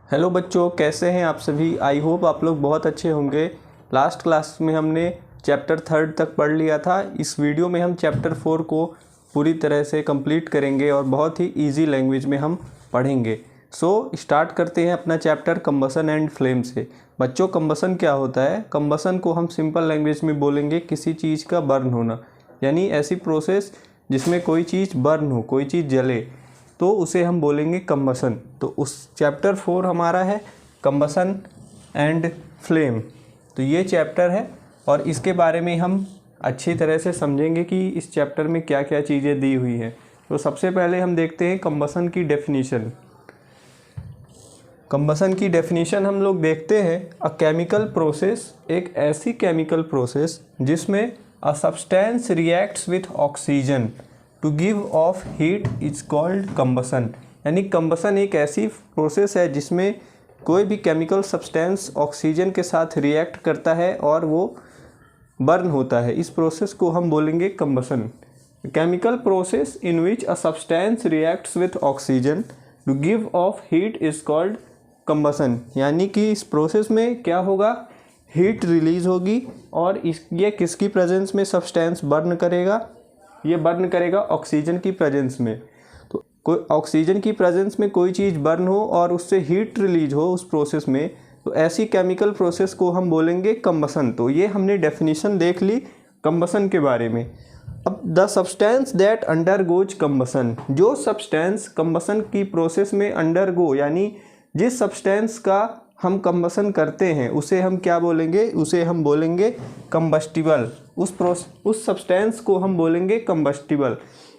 Hello बच्चों, कैसे हैं आप सभी। आई होप आप लोग बहुत अच्छे होंगे। लास्ट क्लास में हमने चैप्टर 3 तक पढ़ लिया था। इस वीडियो में हम चैप्टर 4 को पूरी तरह से कंप्लीट करेंगे और बहुत ही इजी लैंग्वेज में हम पढ़ेंगे। सो स्टार्ट करते हैं अपना चैप्टर कंबसन एंड फ्लेम से। बच्चों, कंबसन क्या होता है? कंबसन को हम सिंपल लैंग्वेज में बोलेंगे किसी चीज़ का बर्न होना, यानी ऐसी प्रोसेस जिसमें कोई चीज़ बर्न हो, कोई चीज़ जले, तो उसे हम बोलेंगे कंबसन। तो उस चैप्टर 4 हमारा है कंबसन एंड फ्लेम। तो ये चैप्टर है और इसके बारे में हम अच्छी तरह से समझेंगे कि इस चैप्टर में क्या क्या चीज़ें दी हुई हैं। तो सबसे पहले हम देखते हैं कंबसन की डेफिनीशन। कंबसन की डेफिनीशन हम लोग देखते हैं, अ केमिकल प्रोसेस, एक ऐसी केमिकल प्रोसेस जिसमें a substance reacts with oxygen to give off heat is called combustion. यानी कंबसन एक ऐसी प्रोसेस है जिसमें कोई भी केमिकल सब्सटेंस ऑक्सीजन के साथ रिएक्ट करता है और वो बर्न होता है। इस प्रोसेस को हम बोलेंगे combustion. Chemical process in which a substance reacts with oxygen to give off heat is called combustion. यानी कि इस प्रोसेस में क्या होगा, हीट रिलीज होगी और ये किसकी प्रेजेंस में सब्सटेंस बर्न करेगा? ये बर्न करेगा ऑक्सीजन की प्रेजेंस में। तो कोई ऑक्सीजन की प्रेजेंस में कोई चीज़ बर्न हो और उससे हीट रिलीज हो उस प्रोसेस में, तो ऐसी केमिकल प्रोसेस को हम बोलेंगे कंबसन। तो ये हमने डेफिनेशन देख ली कंबसन के बारे में। अब the substance that undergoes combustion, जो सब्सटेंस कंबसन की प्रोसेस में अंडरगो, यानी जिस सब्सटेंस का हम कंबसन करते हैं उसे हम क्या बोलेंगे? उसे हम बोलेंगे कंबस्टिबल। उस सब्सटेंस को हम बोलेंगे कंबस्टिबल।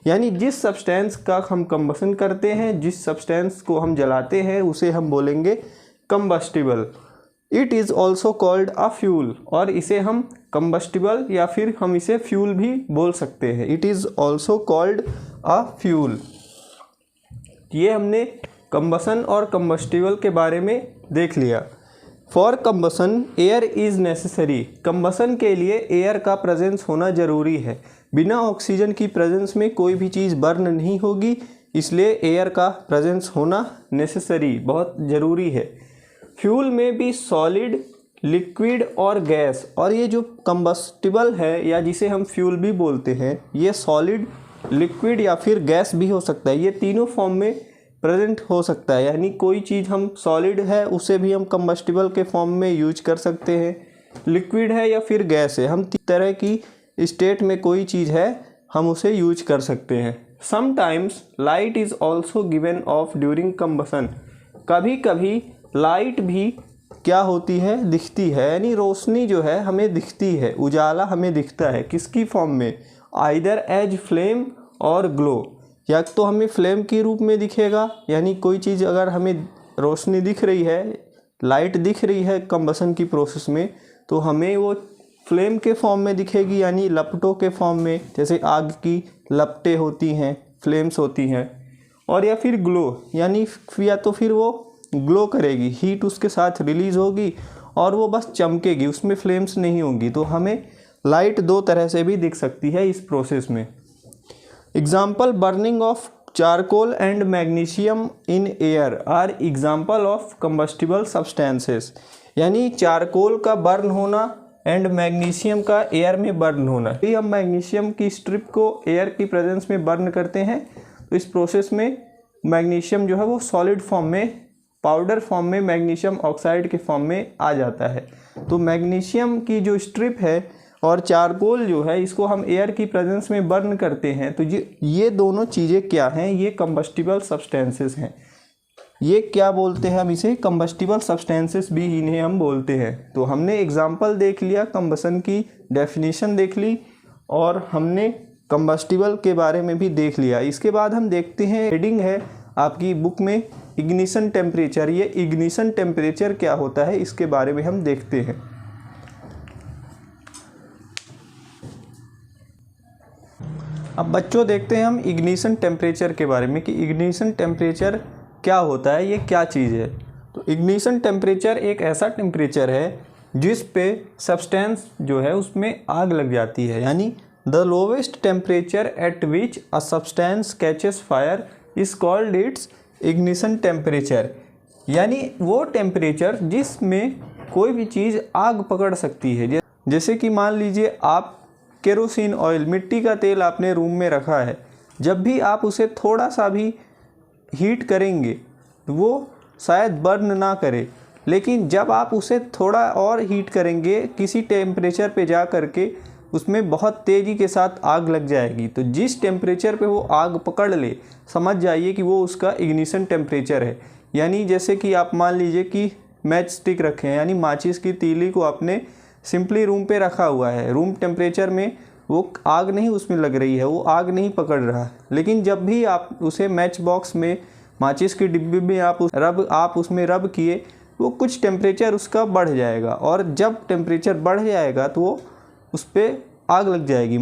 यानी जिस सब्सटेंस का हम कंबसन करते हैं, जिस सब्सटेंस को हम जलाते हैं, उसे हम बोलेंगे combustible. It is also called a fuel, और इसे हम कंबस्टिबल या फिर हम इसे फ्यूल भी बोल सकते हैं। It is also called a fuel. ये हमने कंबसन और कंबस्टिबल के बारे में देख लिया। For combustion air is necessary, combustion के लिए एयर का प्रेजेंस होना ज़रूरी है। बिना ऑक्सीजन की प्रेजेंस में कोई भी चीज़ बर्न नहीं होगी, इसलिए एयर का प्रेजेंस होना नेसेसरी, बहुत ज़रूरी है। फ्यूल में भी सॉलिड, लिक्विड और गैस, और ये जो कंबस्टिबल है या जिसे हम फ्यूल भी बोलते हैं, ये सॉलिड, लिक्विड या फिर गैस भी हो सकता है। ये तीनों फॉर्म में प्रेजेंट हो सकता है। यानी कोई चीज़ हम सॉलिड है उसे भी हम कंबस्टिबल के फॉर्म में यूज कर सकते हैं, लिक्विड है या फिर गैस है, हम तरह की स्टेट में कोई चीज़ है हम उसे यूज कर सकते हैं। Sometimes light is also given of during combustion, कभी कभी लाइट भी क्या होती है? दिखती है। यानी रोशनी जो है हमें दिखती है, उजाला हमें दिखता है। किसकी फॉर्म में? आइदर एज फ्लेम और ग्लो, या तो हमें फ्लेम के रूप में दिखेगा, यानी कोई चीज़ अगर हमें रोशनी दिख रही है, लाइट दिख रही है कंबसन की प्रोसेस में, तो हमें वो फ्लेम के फॉर्म में दिखेगी, यानी लपटों के फॉर्म में, जैसे आग की लपटें होती हैं, फ्लेम्स होती हैं। और या फिर ग्लो, यानी या तो फिर वो ग्लो करेगी, हीट उसके साथ रिलीज़ होगी और वो बस चमकेगी, उसमें फ्लेम्स नहीं होंगी। तो हमें लाइट दो तरह से भी दिख सकती है इस प्रोसेस में। Example burning of charcoal and magnesium in air are example of combustible substances. यानी चारकोल का बर्न होना एंड मैग्नीशियम का एयर में बर्न होना। यदि हम मैग्नीशियम की स्ट्रिप को एयर की प्रेजेंस में बर्न करते हैं तो इस प्रोसेस में मैग्नीशियम जो है वो सॉलिड फॉर्म में, पाउडर फॉर्म में, मैग्नीशियम ऑक्साइड के फॉर्म में आ जाता है। तो मैग्नीशियम की जो स्ट्रिप है और चारकोल जो है, इसको हम एयर की प्रेजेंस में बर्न करते हैं। तो ये दोनों चीज़ें क्या हैं? ये कंबस्टिबल सब्सटेंसेस हैं। ये क्या बोलते हैं हम इसे? कंबस्टिबल सब्सटेंसेस भी इन्हें हम बोलते हैं। तो हमने एग्जांपल देख लिया, कंबसन की डेफिनेशन देख ली और हमने कंबस्टिबल के बारे में भी देख लिया। इसके बाद हम देखते हैं, हेडिंग है आपकी बुक में इग्निशन टेम्परेचर। ये इग्निशन टेम्परेचर क्या होता है इसके बारे में हम देखते हैं। अब बच्चों देखते हैं हम इग्निशन टेम्परेचर के बारे में कि इग्निशन टेम्परेचर क्या होता है, ये क्या चीज़ है। तो इग्निशन टेम्परेचर एक ऐसा टेम्परेचर है जिस पे सब्सटेंस जो है उसमें आग लग जाती है। यानी the lowest temperature at which a substance catches fire is called its ignition temperature. यानी वो टेम्परेचर जिसमें कोई भी चीज़ आग पकड़ सकती है। जैसे कि मान लीजिए आप केरोसिन ऑयल, मिट्टी का तेल आपने रूम में रखा है, जब भी आप उसे थोड़ा सा भी हीट करेंगे वो शायद बर्न ना करे, लेकिन जब आप उसे थोड़ा और हीट करेंगे किसी टेम्परेचर पे जा करके उसमें बहुत तेज़ी के साथ आग लग जाएगी। तो जिस टेम्परेचर पे वो आग पकड़ ले समझ जाइए कि वो उसका इग्निशन टेम्परेचर है। यानी जैसे कि आप मान लीजिए कि मैच स्टिक रखे हैं, यानी माचिस की तीली को आपने सिंपली रूम पे रखा हुआ है, रूम टेम्परेचर में वो आग नहीं उसमें लग रही है, वो आग नहीं पकड़ रहा है, लेकिन जब भी आप उसे मैच बॉक्स में, माचिस की डिब्बी में आप उसमें रब किए, वो कुछ टेम्परेचर उसका बढ़ जाएगा, और जब टेम्परेचर बढ़ जाएगा तो वो उस पर आग लग जाएगी।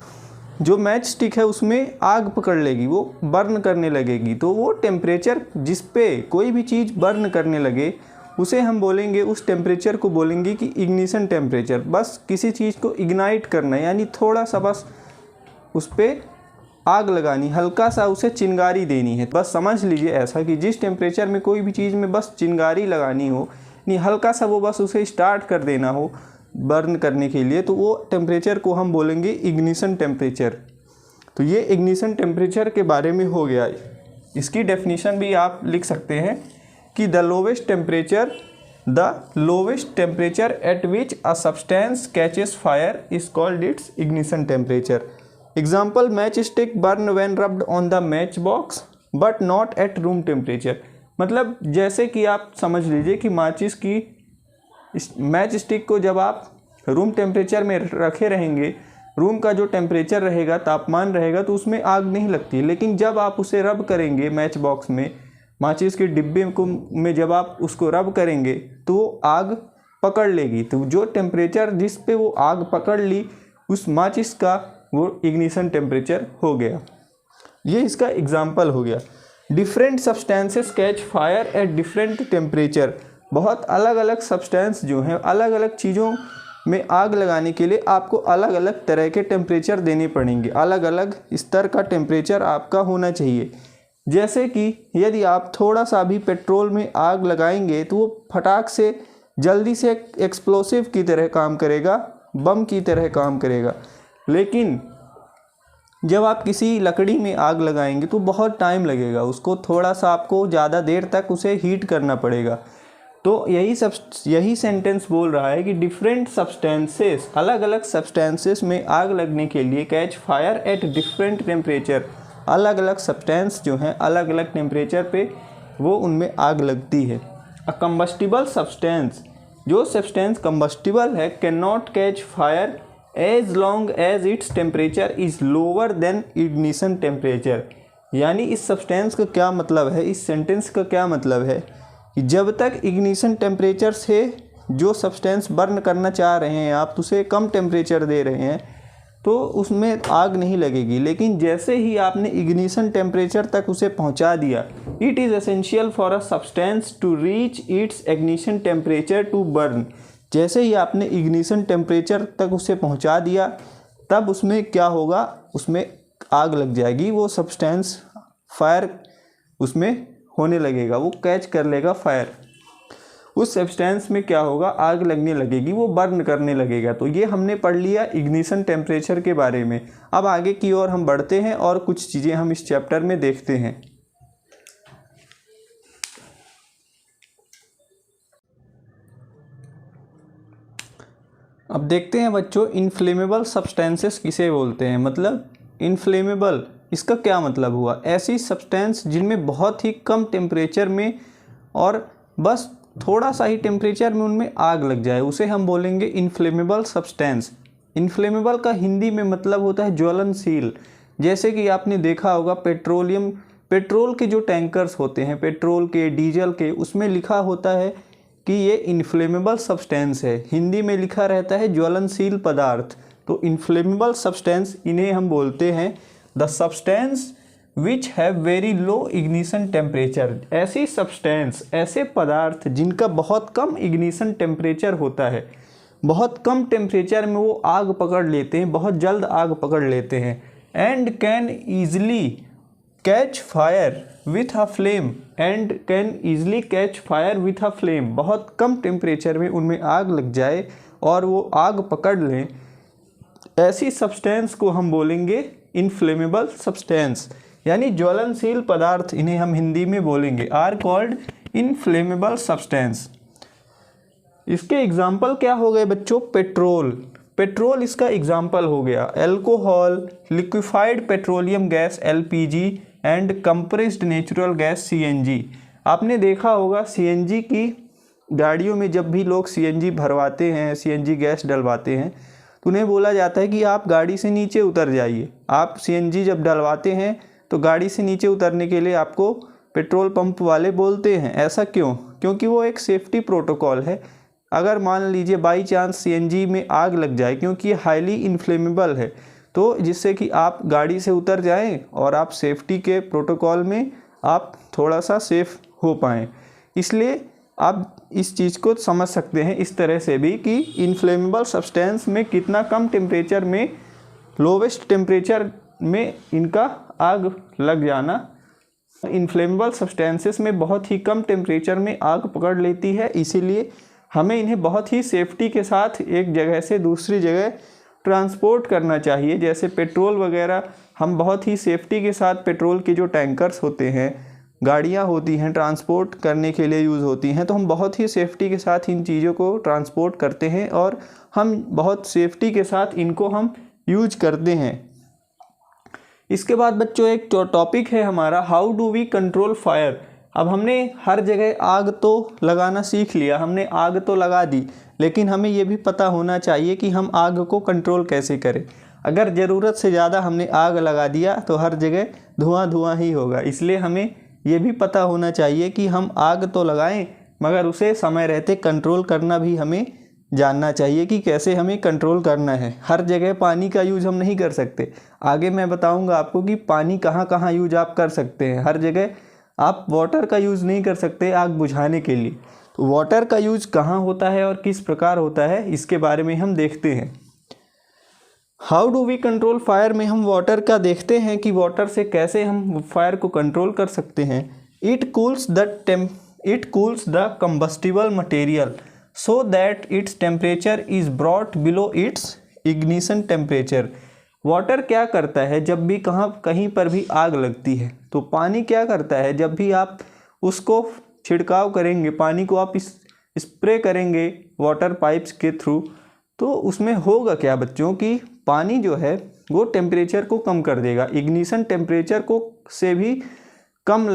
जो मैच स्टिक है उसमें आग पकड़ लेगी, वो बर्न करने लगेगी। तो वो टेम्परेचर जिस पे कोई भी चीज़ बर्न करने लगे उसे हम बोलेंगे, उस टेम्परेचर को बोलेंगे कि इग्निशन टेम्परेचर। बस किसी चीज़ को इग्नाइट करना, यानी थोड़ा सा बस उस पर आग लगानी, हल्का सा उसे चिंगारी देनी है। बस समझ लीजिए ऐसा कि जिस टेम्परेचर में कोई भी चीज़ में बस चिंगारी लगानी हो, नहीं हल्का सा वो बस उसे स्टार्ट कर देना हो बर्न करने के लिए, तो वो टेम्परेचर को हम बोलेंगे इग्निशन टेम्परेचर। तो ये इग्निशन टेम्परेचर के बारे में हो गया। इसकी डेफिनेशन भी आप लिख सकते हैं कि the lowest temperature at which a substance catches fire is called its ignition temperature. Example, match stick burn when rubbed on the match box but not at room temperature. मतलब जैसे कि आप समझ लीजिए कि माचिस की मैच स्टिक को जब आप रूम टेम्परेचर में रखे रहेंगे, रूम का जो टेम्परेचर रहेगा, तापमान रहेगा, तो उसमें आग नहीं लगती, लेकिन जब आप उसे रब करेंगे मैच बॉक्स में, माचिस के डिब्बे को में जब आप उसको रब करेंगे तो वो आग पकड़ लेगी। तो जो टेम्परेचर जिस पे वो आग पकड़ ली उस माचिस का वो इग्निशन टेम्परेचर हो गया। ये इसका एग्जाम्पल हो गया। Different substances catch fire at different temperature. बहुत अलग अलग सब्सटेंस जो हैं, अलग अलग चीज़ों में आग लगाने के लिए आपको अलग अलग तरह के टेम्परेचर देने पड़ेंगे, अलग अलग स्तर का टेम्परेचर आपका होना चाहिए। जैसे कि यदि आप थोड़ा सा भी पेट्रोल में आग लगाएंगे तो वो फटाक से जल्दी से एक्सप्लोसिव की तरह काम करेगा, बम की तरह काम करेगा। लेकिन जब आप किसी लकड़ी में आग लगाएंगे तो बहुत टाइम लगेगा, उसको थोड़ा सा आपको ज़्यादा देर तक उसे हीट करना पड़ेगा। तो यही सेंटेंस बोल रहा है कि डिफरेंट सब्सटेंसेस, अलग अलग सब्सटेंसेस में आग लगने के लिए catch fire at different temperature. अलग अलग सब्सटेंस जो हैं अलग अलग टेम्परेचर पे वो उनमें आग लगती है। अ कंबस्टिबल सब्सटेंस, जो सब्सटेंस कंबस्टिबल है, can not catch fire as long as its temperature is lower than ignition temperature. यानी इस सब्सटेंस का क्या मतलब है, इस सेंटेंस का क्या मतलब है कि जब तक इग्निशन टेम्परेचर से जो सब्सटेंस बर्न करना चाह रहे हैं आप, उसे कम टेम्परेचर दे रहे हैं तो उसमें आग नहीं लगेगी। लेकिन जैसे ही आपने इग्निशन टेम्परेचर तक उसे पहुंचा दिया, it is essential for a substance to reach its ignition temperature to burn. जैसे ही आपने इग्निशन टेम्परेचर तक उसे पहुंचा दिया तब उसमें क्या होगा, उसमें आग लग जाएगी, वो सब्सटेंस फायर उसमें होने लगेगा, वो कैच कर लेगा फायर। उस सब्सटेंस में क्या होगा, आग लगने लगेगी, वो बर्न करने लगेगा। तो ये हमने पढ़ लिया इग्निशन टेम्परेचर के बारे में। अब आगे की ओर हम बढ़ते हैं और कुछ चीज़ें हम इस चैप्टर में देखते हैं। अब देखते हैं बच्चों, इनफ्लेमेबल सब्सटेंसेस किसे बोलते हैं। मतलब इनफ्लेमेबल, इसका क्या मतलब हुआ, ऐसी सब्सटेंस जिनमें बहुत ही कम टेम्परेचर में और बस थोड़ा सा ही टेम्परेचर में उनमें आग लग जाए, उसे हम बोलेंगे इनफ्लेमेबल सब्सटेंस। इनफ्लेमेबल का हिंदी में मतलब होता है ज्वलनशील। जैसे कि आपने देखा होगा पेट्रोल के जो टैंकर्स होते हैं, पेट्रोल के, डीजल के, उसमें लिखा होता है कि ये इनफ्लेमेबल सब्सटेंस है, हिंदी में लिखा रहता है ज्वलनशील पदार्थ। तो इनफ्लेमेबल सब्सटेंस, इन्हें हम बोलते हैं the substance which have very low ignition temperature. ऐसी सब्सटेंस, ऐसे पदार्थ जिनका बहुत कम इग्निशन टेम्परेचर होता है, बहुत कम टेम्परेचर में वो आग पकड़ लेते हैं, बहुत जल्द आग पकड़ लेते हैं। And can easily catch fire with a flame, and can easily catch fire with a flame, बहुत कम टेम्परेचर में उनमें आग लग जाए और वो आग पकड़ लें, ऐसी सब्सटेंस को हम बोलेंगे इनफ्लेमेबल सब्सटेंस, यानी ज्वलनशील पदार्थ इन्हें हम हिंदी में बोलेंगे, आर कॉल्ड इनफ्लेमेबल सब्सटेंस। इसके एग्जाम्पल क्या हो गए बच्चों? पेट्रोल, पेट्रोल इसका एग्जाम्पल हो गया, alcohol, liquefied petroleum gas LPG and compressed natural gas CNG। आपने देखा होगा CNG की गाड़ियों में जब भी लोग CNG भरवाते हैं, CNG गैस डलवाते हैं, तो उन्हें बोला जाता है कि आप गाड़ी से नीचे उतर जाइए। आप CNG जब डलवाते हैं तो गाड़ी से नीचे उतरने के लिए आपको पेट्रोल पंप वाले बोलते हैं। ऐसा क्यों? क्योंकि वो एक सेफ्टी प्रोटोकॉल है। अगर मान लीजिए बाई चांस CNG में आग लग जाए, क्योंकि ये हाईली इन्फ्लेमेबल है, तो जिससे कि आप गाड़ी से उतर जाएं और आप सेफ्टी के प्रोटोकॉल में आप थोड़ा सा सेफ हो पाएँ। इसलिए आप इस चीज़ को समझ सकते हैं इस तरह से भी कि इन्फ्लेमेबल सब्सटेंस में कितना कम टेम्परेचर में, लोवेस्ट टेम्परेचर में इनका आग लग जाना। इन्फ्लेमेबल सब्सटेंसेस में बहुत ही कम टेम्परेचर में आग पकड़ लेती है, इसीलिए हमें इन्हें बहुत ही सेफ्टी के साथ एक जगह से दूसरी जगह ट्रांसपोर्ट करना चाहिए। जैसे पेट्रोल वगैरह हम बहुत ही सेफ्टी के साथ, पेट्रोल के जो टैंकर्स होते हैं, गाड़ियाँ होती हैं, ट्रांसपोर्ट करने के लिए यूज़ होती हैं, तो हम बहुत ही सेफ्टी के साथ इन चीज़ों को ट्रांसपोर्ट करते हैं और हम बहुत सेफ्टी के साथ इनको हम यूज करते हैं। इसके बाद बच्चों एक टॉपिक है हमारा, how do we control fire. अब हमने हर जगह आग तो लगाना सीख लिया, हमने आग तो लगा दी, लेकिन हमें ये भी पता होना चाहिए कि हम आग को कंट्रोल कैसे करें। अगर ज़रूरत से ज़्यादा हमने आग लगा दिया तो हर जगह धुआं धुआं ही होगा। इसलिए हमें ये भी पता होना चाहिए कि हम आग तो लगाएं, मगर उसे समय रहते कंट्रोल करना भी हमें जानना चाहिए कि कैसे हमें कंट्रोल करना है। हर जगह पानी का यूज़ हम नहीं कर सकते। आगे मैं बताऊंगा आपको कि पानी कहाँ कहाँ यूज आप कर सकते हैं। हर जगह आप वाटर का यूज़ नहीं कर सकते आग बुझाने के लिए। तो वाटर का यूज़ कहाँ होता है और किस प्रकार होता है, इसके बारे में हम देखते हैं। How do we control fire में हम वाटर का देखते हैं कि वाटर से कैसे हम फायर को कंट्रोल कर सकते हैं। It cools the combustible material so that it's temperature is brought below it's ignition temperature. Water क्या करता है जब भी कहीं पर भी आग लगती है, तो पानी क्या करता है, जब भी आप उसको छिड़काव करेंगे, पानी को आप स्प्रे करेंगे वाटर पाइप्स के थ्रू, तो उसमें होगा क्या बच्चों कि पानी जो है वो टेम्परेचर को कम कर देगा, इग्निशन टेम्परेचर को से भी कम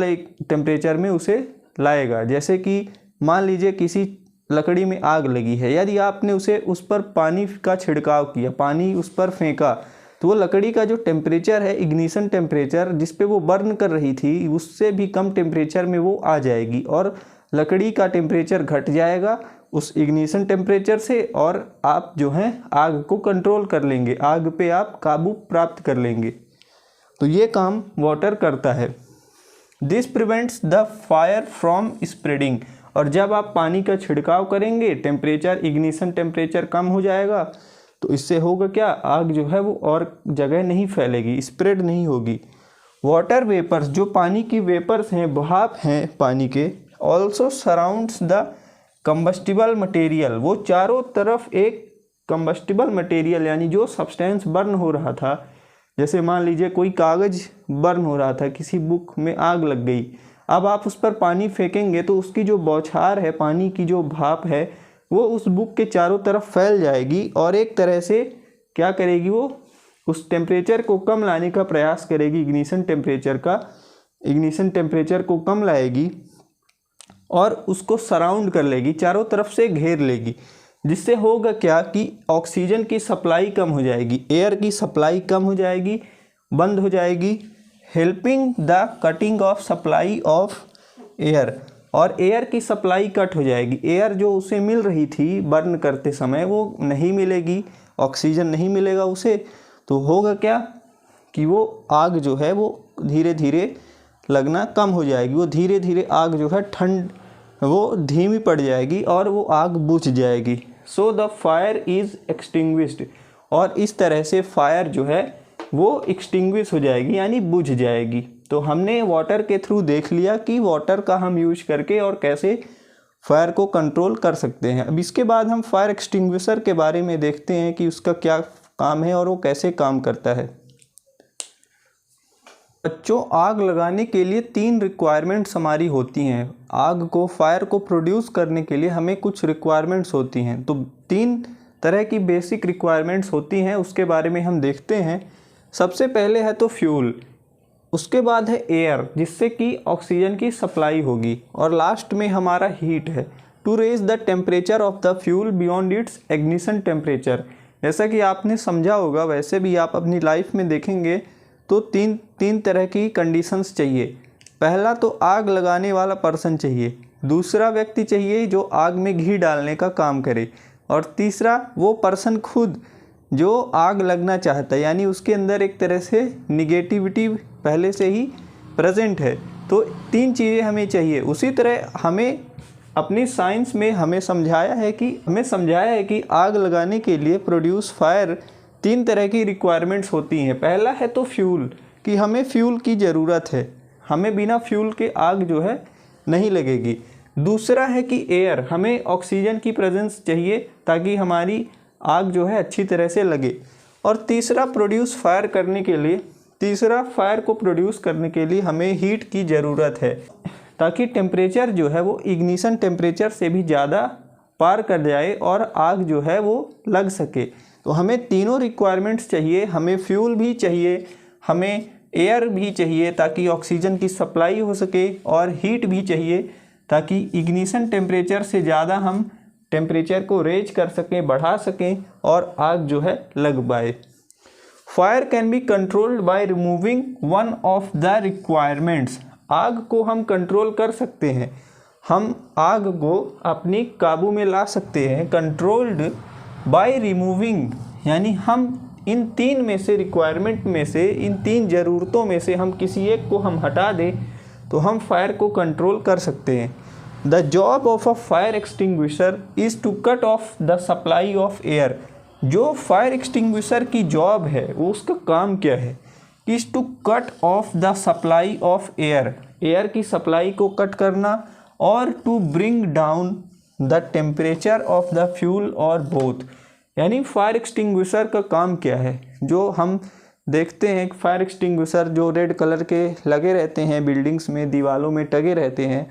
टेम्परेचर में उसे लाएगा। जैसे कि मान लीजिए किसी लकड़ी में आग लगी है, यदि आपने उस पर पानी का छिड़काव किया, पानी उस पर फेंका, तो वो लकड़ी का जो टेम्परेचर है, इग्निशन टेम्परेचर जिस पे वो बर्न कर रही थी, उससे भी कम टेम्परेचर में वो आ जाएगी और लकड़ी का टेम्परेचर घट जाएगा उस इग्निशन टेम्परेचर से, और आप जो हैं आग को कंट्रोल कर लेंगे, आग पे आप काबू प्राप्त कर लेंगे। तो ये काम वाटर करता है। This prevents the fire from spreading. और जब आप पानी का छिड़काव करेंगे, टेम्परेचर, इग्निशन टेम्परेचर कम हो जाएगा, तो इससे होगा क्या, आग जो है वो और जगह नहीं फैलेगी, स्प्रेड नहीं होगी। वाटर वेपर्स, जो पानी की वेपर्स हैं, भाप हैं पानी के, also surrounds the combustible material. वो चारों तरफ एक कंबस्टिबल मटेरियल यानी जो सब्सटेंस बर्न हो रहा था, जैसे मान लीजिए कोई कागज़ बर्न हो रहा था, किसी बुक में आग लग गई, अब आप उस पर पानी फेंकेंगे तो उसकी जो बौछार है, पानी की जो भाप है, वो उस बुक के चारों तरफ फैल जाएगी और एक तरह से क्या करेगी, वो उस टेम्परेचर को कम लाने का प्रयास करेगी, इग्निशन टेम्परेचर को कम लाएगी और उसको सराउंड कर लेगी, चारों तरफ से घेर लेगी। जिससे होगा क्या कि ऑक्सीजन की सप्लाई कम हो जाएगी, एयर की सप्लाई कम हो जाएगी, बंद हो जाएगी, helping the cutting of supply of air. और एयर की सप्लाई कट हो जाएगी, एयर जो उसे मिल रही थी बर्न करते समय वो नहीं मिलेगी, ऑक्सीजन नहीं मिलेगा उसे। तो होगा क्या कि वो आग जो है वो धीरे धीरे लगना कम हो जाएगी, वो धीरे धीरे आग जो है वो धीमी पड़ जाएगी और वो आग बुझ जाएगी। So the fire is extinguished. और इस तरह से फायर जो है वो एक्सटिंग्विश हो जाएगी यानी बुझ जाएगी। तो हमने वाटर के थ्रू देख लिया कि वाटर का हम यूज करके और कैसे फायर को कंट्रोल कर सकते हैं। अब इसके बाद हम फायर एक्सटिंग्विशर के बारे में देखते हैं कि उसका क्या काम है और वो कैसे काम करता है। बच्चों, आग लगाने के लिए 3 रिक्वायरमेंट्स हमारी होती हैं। आग को, फायर को प्रोड्यूस करने के लिए हमें कुछ रिक्वायरमेंट्स होती हैं। तो 3 तरह की बेसिक रिक्वायरमेंट्स होती हैं, उसके बारे में हम देखते हैं। सबसे पहले है तो फ्यूल, उसके बाद है एयर जिससे कि ऑक्सीजन की सप्लाई होगी, और लास्ट में हमारा हीट है। To raise the temperature of the fuel beyond its ignition temperature. जैसा कि आपने समझा होगा, वैसे भी आप अपनी लाइफ में देखेंगे तो तीन तरह की कंडीशंस चाहिए। पहला तो आग लगाने वाला पर्सन चाहिए, दूसरा व्यक्ति चाहिए जो आग में घी डालने का काम करे, और तीसरा वो पर्सन खुद जो आग लगना चाहता है, यानी उसके अंदर एक तरह से निगेटिविटी पहले से ही प्रेजेंट है। तो 3 चीज़ें हमें चाहिए। उसी तरह हमें अपनी साइंस में हमें समझाया है कि आग लगाने के लिए प्रोड्यूस फायर 3 तरह की रिक्वायरमेंट्स होती हैं। पहला है तो फ्यूल, कि हमें फ्यूल की ज़रूरत है, हमें बिना फ्यूल के आग जो है नहीं लगेगी। दूसरा है कि एयर, हमें ऑक्सीजन की प्रेजेंस चाहिए ताकि हमारी आग जो है अच्छी तरह से लगे। और तीसरा फायर को प्रोड्यूस करने के लिए हमें हीट की ज़रूरत है, ताकि टेम्परेचर जो है वो इग्निशन टेम्परेचर से भी ज़्यादा पार कर जाए और आग जो है वो लग सके। तो हमें तीनों रिक्वायरमेंट्स चाहिए, हमें फ्यूल भी चाहिए, हमें एयर भी चाहिए ताकि ऑक्सीजन की सप्लाई हो सके, और हीट भी चाहिए ताकि इग्निशन टेम्परेचर से ज़्यादा हम टेम्परेचर को रेज कर सकें, बढ़ा सकें और आग जो है लग पाए। Fire can be controlled by removing one of the requirements. आग को हम कंट्रोल कर सकते हैं, हम आग को अपनी काबू में ला सकते हैं। कंट्रोल्ड बाय रिमूविंग, यानी हम इन 3 में से रिक्वायरमेंट में से, इन 3 ज़रूरतों में से हम किसी एक को हम हटा दें तो हम फायर को कंट्रोल कर सकते हैं। The job of a fire extinguisher is to cut off the supply of air. जो फायर एक्सटिंग्विशर की जॉब है वो उसका काम क्या है? Is to cut off the supply of air, air की सप्लाई को कट करना, और to bring down the temperature of the fuel और बोथ। यानी फायर एक्सटिंग्विशर का काम क्या है? जो हम देखते हैं फायर एक्सटिंग्विशर जो रेड कलर के लगे रहते हैं, बिल्डिंग्स में दीवालों में टंगे रहते हैं,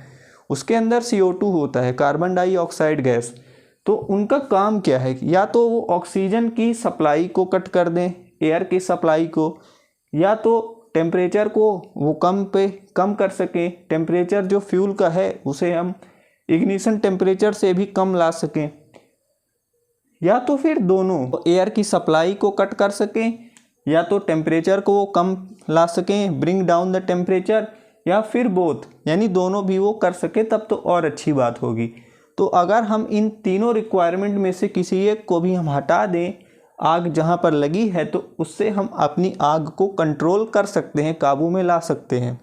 उसके अंदर CO2 होता है, कार्बन डाइऑक्साइड गैस। तो उनका काम क्या है? या तो वो ऑक्सीजन की सप्लाई को कट कर दें, एयर की सप्लाई को, या तो टेम्परेचर को वो कम कर सकें, टेम्परेचर जो फ्यूल का है उसे हम इग्निशन टेम्परेचर से भी कम ला सकें, या तो फिर दोनों, एयर की सप्लाई को कट कर सकें या तो टेम्परेचर को वो कम ला सकें, ब्रिंग डाउन द टेम्परेचर, या फिर बोथ, यानी दोनों भी वो कर सके तब तो और अच्छी बात होगी। तो अगर हम इन तीनों रिक्वायरमेंट में से किसी एक को भी हम हटा दें आग जहाँ पर लगी है, तो उससे हम अपनी आग को कंट्रोल कर सकते हैं, काबू में ला सकते हैं।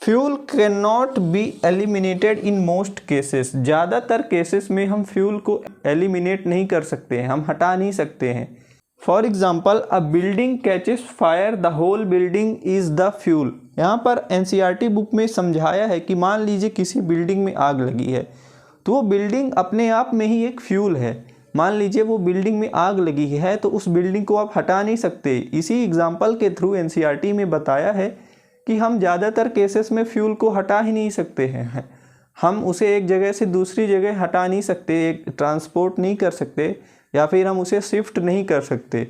Fuel can not be eliminated in most cases. ज़्यादातर केसेस में हम फ्यूल को एलिमिनेट नहीं कर सकते हैं, हम हटा नहीं सकते हैं। For example, a building catches fire, the whole building is the fuel. यहाँ पर NCERT बुक में समझाया है कि मान लीजिए किसी बिल्डिंग में आग लगी है, तो वो बिल्डिंग अपने आप में ही एक फ्यूल है। मान लीजिए वो बिल्डिंग में आग लगी है तो उस बिल्डिंग को आप हटा नहीं सकते। इसी एग्जाम्पल के थ्रू NCERT में बताया है कि हम ज़्यादातर केसेस में फ्यूल को हटा ही नहीं सकते हैं, हम उसे एक जगह से दूसरी जगह हटा नहीं सकते, एक ट्रांसपोर्ट नहीं कर सकते, या फिर हम उसे शिफ्ट नहीं कर सकते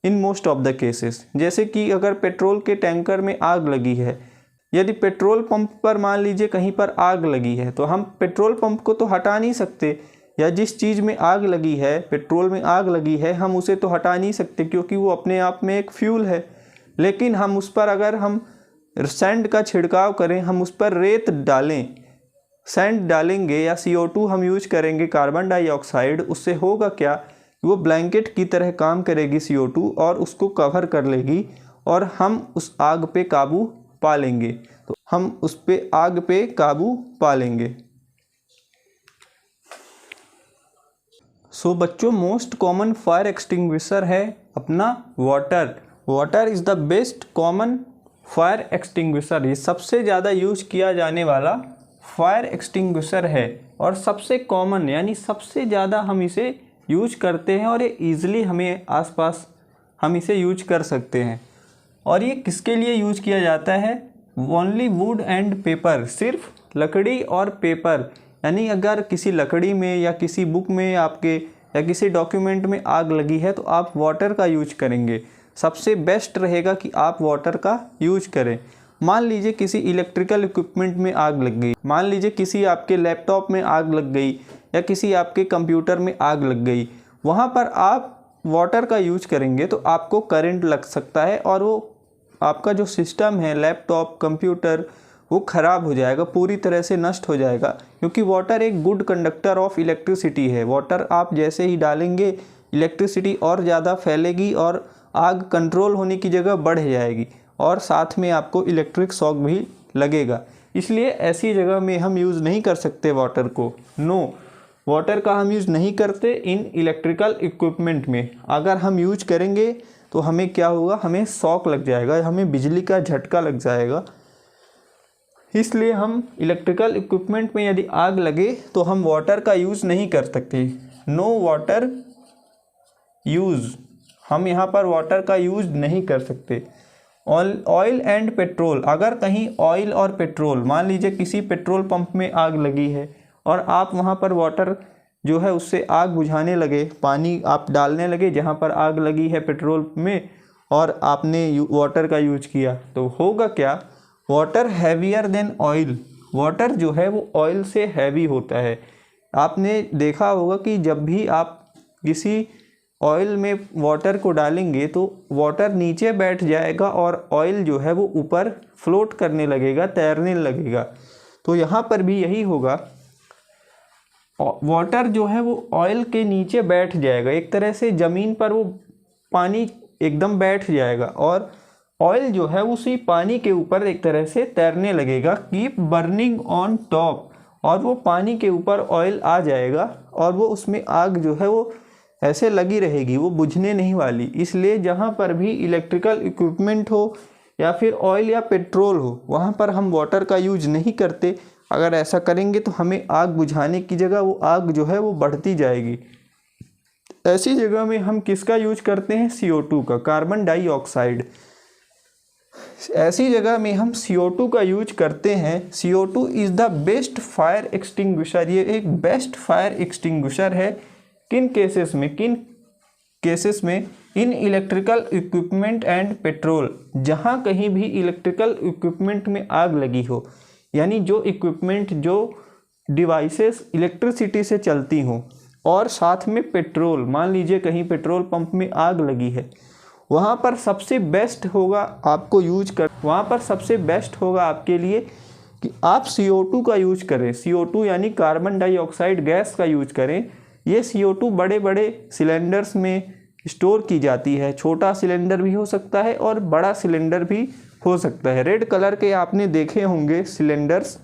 in most of the cases. जैसे कि अगर पेट्रोल के टैंकर में आग लगी है, यदि पेट्रोल पंप पर मान लीजिए कहीं पर आग लगी है, तो हम पेट्रोल पंप को तो हटा नहीं सकते, या जिस चीज़ में आग लगी है, पेट्रोल में आग लगी है, हम उसे तो हटा नहीं सकते क्योंकि वो अपने आप में एक फ्यूल है। लेकिन हम उस पर अगर हम सैंड का छिड़काव करें, हम उस पर रेत डालें, सैंड डालेंगे या CO2 हम यूज करेंगे, कार्बन डाइऑक्साइड, उससे होगा क्या? वो ब्लैंकेट की तरह काम करेगी CO2 और उसको कवर कर लेगी, और हम उस आग पे काबू पा लेंगे। तो हम उस पे आग पे काबू पा लेंगे। सो बच्चों, मोस्ट कॉमन फायर एक्सटिंग्विशर है अपना water. Water is the best common fire extinguisher, ये सबसे ज़्यादा यूज किया जाने वाला फायर एक्सटिंग्विशर है और सबसे कॉमन यानी सबसे ज़्यादा हम इसे यूज करते हैं और ये ईज़िली हमें आसपास हम इसे यूज कर सकते हैं। और ये किसके लिए यूज किया जाता है? ओनली वुड एंड पेपर, सिर्फ लकड़ी और पेपर। यानी अगर किसी लकड़ी में या किसी बुक में आपके या किसी डॉक्यूमेंट में आग लगी है तो आप वाटर का यूज करेंगे। सबसे बेस्ट रहेगा कि आप वाटर का यूज करें। मान लीजिए किसी इलेक्ट्रिकल इक्विपमेंट में आग लग गई, मान लीजिए किसी आपके लैपटॉप में आग लग गई या किसी आपके कंप्यूटर में आग लग गई, वहाँ पर आप वाटर का यूज करेंगे तो आपको करंट लग सकता है और वो आपका जो सिस्टम है लैपटॉप कंप्यूटर वो ख़राब हो जाएगा, पूरी तरह से नष्ट हो जाएगा, क्योंकि वाटर एक गुड कंडक्टर ऑफ इलेक्ट्रिसिटी है। वाटर आप जैसे ही डालेंगे इलेक्ट्रिसिटी और ज़्यादा फैलेगी और आग कंट्रोल होने की जगह बढ़ जाएगी और साथ में आपको इलेक्ट्रिक शॉक भी लगेगा। इसलिए ऐसी जगह में हम यूज़ नहीं कर सकते वाटर को। नो, वाटर का हम यूज़ नहीं करते इन इलेक्ट्रिकल इक्विपमेंट में। अगर हम यूज करेंगे तो हमें क्या होगा, हमें शॉक लग जाएगा, हमें बिजली का झटका लग जाएगा। इसलिए हम इलेक्ट्रिकल इक्विपमेंट में यदि आग लगे तो हम वाटर का यूज़ नहीं कर सकते। नो वाटर यूज़, हम यहाँ पर वाटर का यूज़ नहीं कर सकते। ऑयल एंड पेट्रोल, अगर कहीं ऑयल और पेट्रोल, मान लीजिए किसी पेट्रोल पंप में आग लगी है और आप वहाँ पर वाटर जो है उससे आग बुझाने लगे, पानी आप डालने लगे जहाँ पर आग लगी है पेट्रोल में और आपने वाटर का यूज किया, तो होगा क्या, water heavier than oil, water जो है वो ऑयल से हैवी होता है। आपने देखा होगा कि जब भी आप किसी ऑयल में वाटर को डालेंगे तो वाटर नीचे बैठ जाएगा और ऑयल जो है वो ऊपर फ्लोट करने लगेगा, तैरने लगेगा। तो यहाँ पर भी यही होगा, वाटर जो है वो ऑयल के नीचे बैठ जाएगा, एक तरह से ज़मीन पर वो पानी एकदम बैठ जाएगा और ऑयल जो है उसी पानी के ऊपर एक तरह से तैरने लगेगा। कीप बर्निंग ऑन टॉप, और वो पानी के ऊपर ऑयल आ जाएगा और वो उसमें आग जो है वो ऐसे लगी रहेगी, वो बुझने नहीं वाली। इसलिए जहाँ पर भी इलेक्ट्रिकल इक्विपमेंट हो या फिर ऑयल या पेट्रोल हो वहाँ पर हम वाटर का यूज नहीं करते। अगर ऐसा करेंगे तो हमें आग बुझाने की जगह वो आग जो है वो बढ़ती जाएगी। ऐसी जगह में हम किसका यूज करते हैं? CO2 का, कार्बन डाइऑक्साइड। ऐसी जगह में हम CO2 का यूज करते हैं। CO2 is the best fire extinguisher, ये एक बेस्ट फायर एक्सटिंग्विशर है। किन केसेस में? In electrical equipment and petrol, जहाँ कहीं भी इलेक्ट्रिकल इक्विपमेंट में आग लगी हो, यानी जो इक्विपमेंट, जो डिवाइसेस इलेक्ट्रिसिटी से चलती हों, और साथ में पेट्रोल, मान लीजिए कहीं पेट्रोल पंप में आग लगी है, वहाँ पर सबसे बेस्ट होगा वहाँ पर सबसे बेस्ट होगा आपके लिए कि आप CO2 का यूज करें। CO2 यानी कार्बन डाइऑक्साइड गैस का यूज करें। ये CO2 बड़े बड़े सिलेंडर्स में स्टोर की जाती है, छोटा सिलेंडर भी हो सकता है और बड़ा सिलेंडर भी हो सकता है। रेड कलर के आपने देखे होंगे सिलेंडर्स,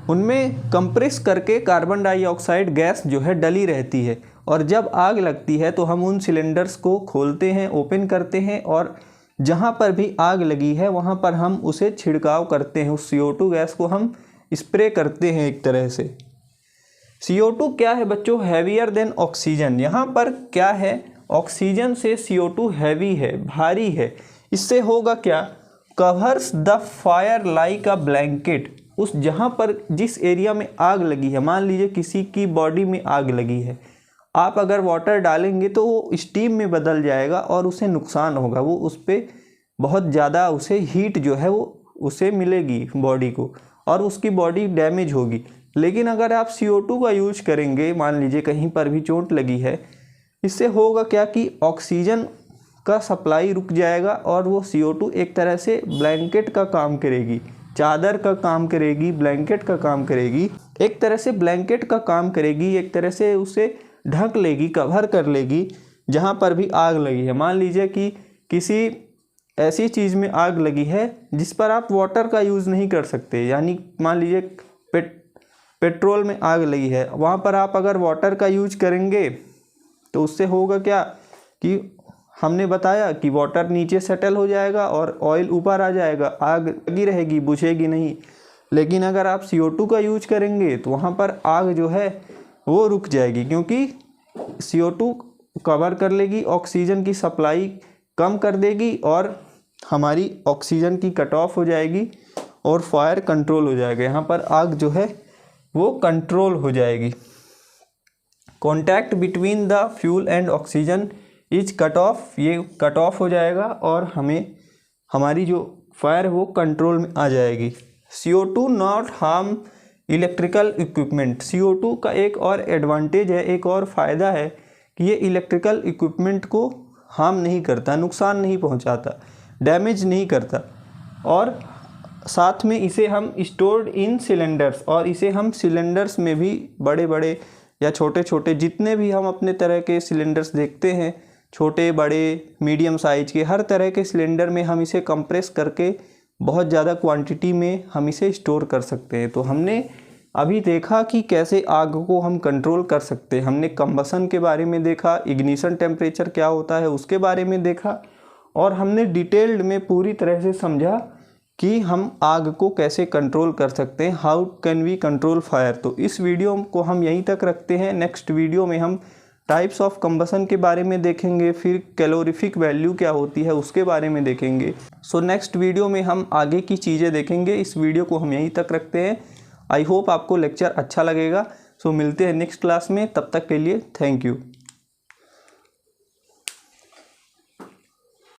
उनमें कंप्रेस करके कार्बन डाइऑक्साइड गैस जो है डली रहती है और जब आग लगती है तो हम उन सिलेंडर्स को खोलते हैं, ओपन करते हैं और जहाँ पर भी आग लगी है वहाँ पर हम उसे छिड़काव करते हैं, उस CO2 गैस को हम स्प्रे करते हैं एक तरह से। CO2 क्या है बच्चों? Heavier than oxygen. यहाँ पर क्या है, ऑक्सीजन से CO2 हैवी है, भारी है। इससे होगा क्या, covers the fire like a blanket. उस जहाँ पर जिस एरिया में आग लगी है, मान लीजिए किसी की बॉडी में आग लगी है, आप अगर वाटर डालेंगे तो वो स्टीम में बदल जाएगा और उसे नुकसान होगा, वो उस पर बहुत ज़्यादा उसे हीट जो है वो उसे मिलेगी बॉडी को और उसकी बॉडी डैमेज होगी। लेकिन अगर आप CO2 का यूज करेंगे, मान लीजिए कहीं पर भी चोट लगी है, इससे होगा क्या कि ऑक्सीजन का सप्लाई रुक जाएगा और वो CO2 एक तरह से ब्लैंकेट का काम करेगी, चादर का काम करेगी, ब्लैंकेट का काम करेगी, एक तरह से ब्लैंकेट का काम करेगी, एक तरह से उसे ढक लेगी, कवर कर लेगी जहाँ पर भी आग लगी है। मान लीजिए कि किसी ऐसी चीज़ में आग लगी है जिस पर आप वाटर का यूज़ नहीं कर सकते, यानी मान लीजिए पेट्रोल में आग लगी है, वहाँ पर आप अगर वाटर का यूज करेंगे तो उससे होगा क्या कि हमने बताया कि वाटर नीचे सेटल हो जाएगा और ऑयल ऊपर आ जाएगा, आग लगी रहेगी, बुझेगी नहीं। लेकिन अगर आप CO2 का यूज करेंगे तो वहाँ पर आग जो है वो रुक जाएगी, क्योंकि CO2 कवर कर लेगी, ऑक्सीजन की सप्लाई कम कर देगी और हमारी ऑक्सीजन की कट ऑफ हो जाएगी और फायर कंट्रोल हो जाएगा। यहाँ पर आग जो है वो कंट्रोल हो जाएगी। Contact between the fuel and oxygen is cut off, ये कट ऑफ हो जाएगा और हमारी जो फायर वो कंट्रोल में आ जाएगी। CO2 not harm electrical equipment. CO2 का एक और एडवांटेज है, एक और फ़ायदा है कि ये इलेक्ट्रिकल इक्विपमेंट को हार्म नहीं करता, नुकसान नहीं पहुंचाता, डैमेज नहीं करता। और साथ में इसे हम स्टोर्ड इन सिलेंडर्स, और इसे हम सिलेंडर्स में भी, बड़े बड़े या छोटे छोटे जितने भी हम अपने तरह के सिलेंडर्स देखते हैं, छोटे बड़े मीडियम साइज के, हर तरह के सिलेंडर में हम इसे कंप्रेस करके बहुत ज़्यादा क्वांटिटी में हम इसे स्टोर कर सकते हैं। तो हमने अभी देखा कि कैसे आग को हम कंट्रोल कर सकते हैं। हमने कंबसन के बारे में देखा, इग्निशन टेम्परेचर क्या होता है उसके बारे में देखा, और हमने डिटेल्ड में पूरी तरह से समझा कि हम आग को कैसे कंट्रोल कर सकते हैं, how can we control fire. तो इस वीडियो को हम यहीं तक रखते हैं। नेक्स्ट वीडियो में हम टाइप्स ऑफ कंबसन के बारे में देखेंगे, फिर कैलोरीफिक वैल्यू क्या होती है उसके बारे में देखेंगे। सो नेक्स्ट वीडियो में हम आगे की चीज़ें देखेंगे। इस वीडियो को हम यहीं तक रखते हैं। आई होप आपको लेक्चर अच्छा लगेगा। सो मिलते हैं नेक्स्ट क्लास में, तब तक के लिए थैंक यू।